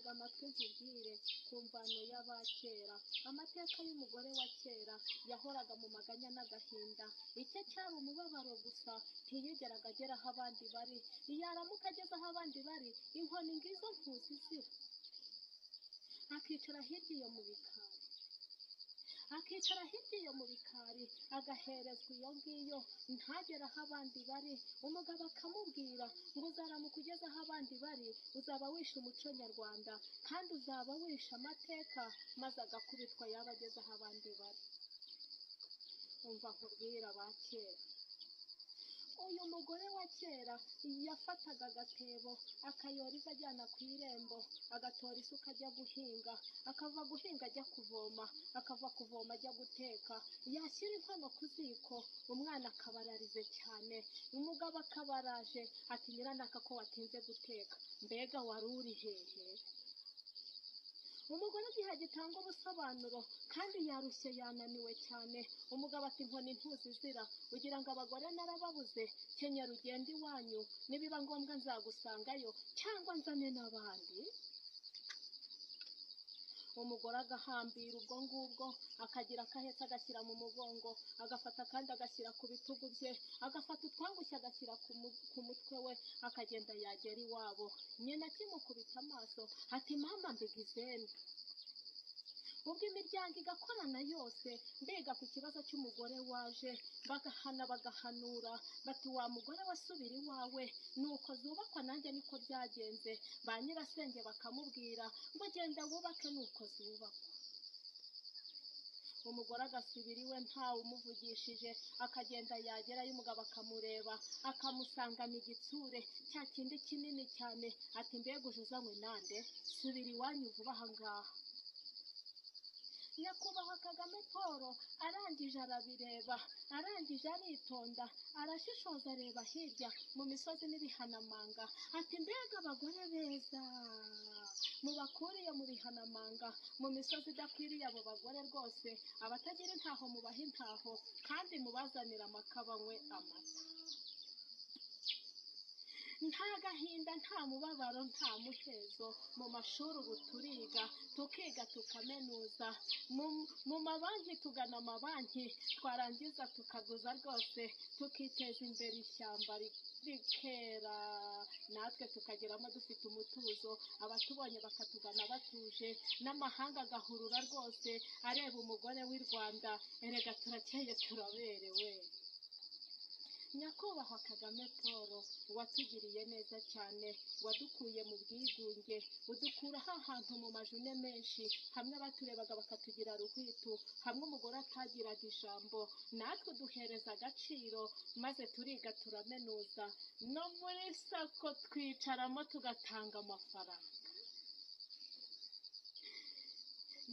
tega amatwi nkubwire ku mvano y'abakera. Amateka y'umugore wa kera yahoraga mu maganya n'agahinda. Icyo cyari umubabaro gusa, ntiyigeraga agera aho abandi bari. Iyo aramuka ageze aho abandi bari, inkoni ngizo ntuzizira. Akicara hirya iyo mu bikari, agaherezwa iyo ngiyo, ntagera aho abandi bari. Umugabo akamubwira ngo uzaramuka ugeze aho abandi bari, uzaba wishe umuco nyarwanda kandi uzaba wishe amateka, maze agakubitwa yaba ageze aho abandi bari. Umva nkubwira abakera. Uyu mugore wa kera yafataga agatebo akayora ivu ajyana ku irembo, agatora isuka ajya guhinga, akava guhinga ajya kuvoma, akava kuvoma ajya guteka. Yashyira inkono ku ziko, umwana akabararize cyane, umugabo akabaraje ati nyiranaka ko watinze guteka, mbega wari uri hehe? Umugore igihe agitanga ubusobanuro kandi yarushye yananiwe cyane. Umugabo ati inkoni ntuzizira, ugira ngo abagore narababuze? Kenyera ugende iwanyu, nibiba ngombwa nzagusangayo cyangwa nzane n'abandi. Umugore agahambira ubwo ngubwo, akagira akahetse agashyira mu mugongo, agafata kandi agashyira ku bitugu bye, agafata utwangushye agashyira ku mutwe we, akagenda yagera iwabo. Nyina akimukubita amaso ati mama mbigizeni. Ubwo imiryango igakorana yose, mbega ku kibazo cy'umugore waje, bagahana bagahanura bati wa mugore wasubira iwawe, nuko zubakwa nanjye niko byagenze. Ba nyirasenge bakamubwira ngo genda wubake nuko zubakwa. Umugore agasubira iwe ntawe umuvugishije, akagenda yagerayo umugabo akamureba, akamusangana igitsure cya kindi kinini cyane, ati mbega uje uzanywe nande? Subira iwanyu vuba aha ngaha. Nyakubahwa Kagame Paul arangije arabireba, arangije aritonda, arashishoza areba hirya mu misozi n'ibihanamanga, ati mbega abagore beza, mubakuriye mu bihanamanga, mu misozi idakwiriye abo bagore rwose, abatagira intaho mubaha intaho, kandi mubazanira amakabanywe amata. Nta gahinda, nta mubabaro, nta muhezo. Mu mashuri ubu turiga, tukiga tukamenuza, mu mabanki tugana amabanki, twarangiza tukaguza rwose, tukiteza imbere, ishyamba rikera, natwe tukageramo dufite umutuzo, abatubonye bakatugana batuje, n'amahanga agahurura rwose areba umugore w'i Rwanda. Erega turakeye turaberewe. Nyakubahwa Kagame Paul watugiriye neza cyane, wadukuye mu bwigunge, udukura ahantu mu majune menshi, hamwe baturebaga bakatugira ruhwitu, hamwe umugore atagiraga ijambo, natwe duhereza agaciro, maze turiga turamenuza, no muri sako twicaramo tugatanga amafaranga.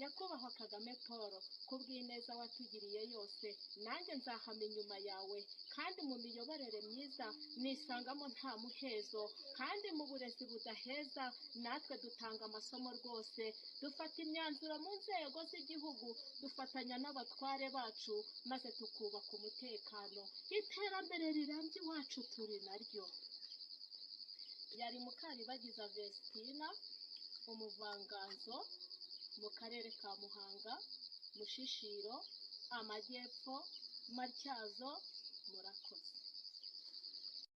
Nyakubahwa Kagame Paul, kubw'ineza watugiriye yose, nanjye nzahama inyuma yawe, kandi mu miyoborere myiza nisangamo nta muhezo, kandi mu burezi budaheza natwe dutanga amasomo rwose, dufata imyanzuro mu nzego z'igihugu, dufatanya n'abatware bacu, maze tukubaka umutekano. Iterambere rirambye iwacu turi naryo. Yari Mukaribagiza Vestina, umuvanganzo, mu karere ka Muhanga, Mushishiro, Amajyepfo, Matyazo. Murakoze.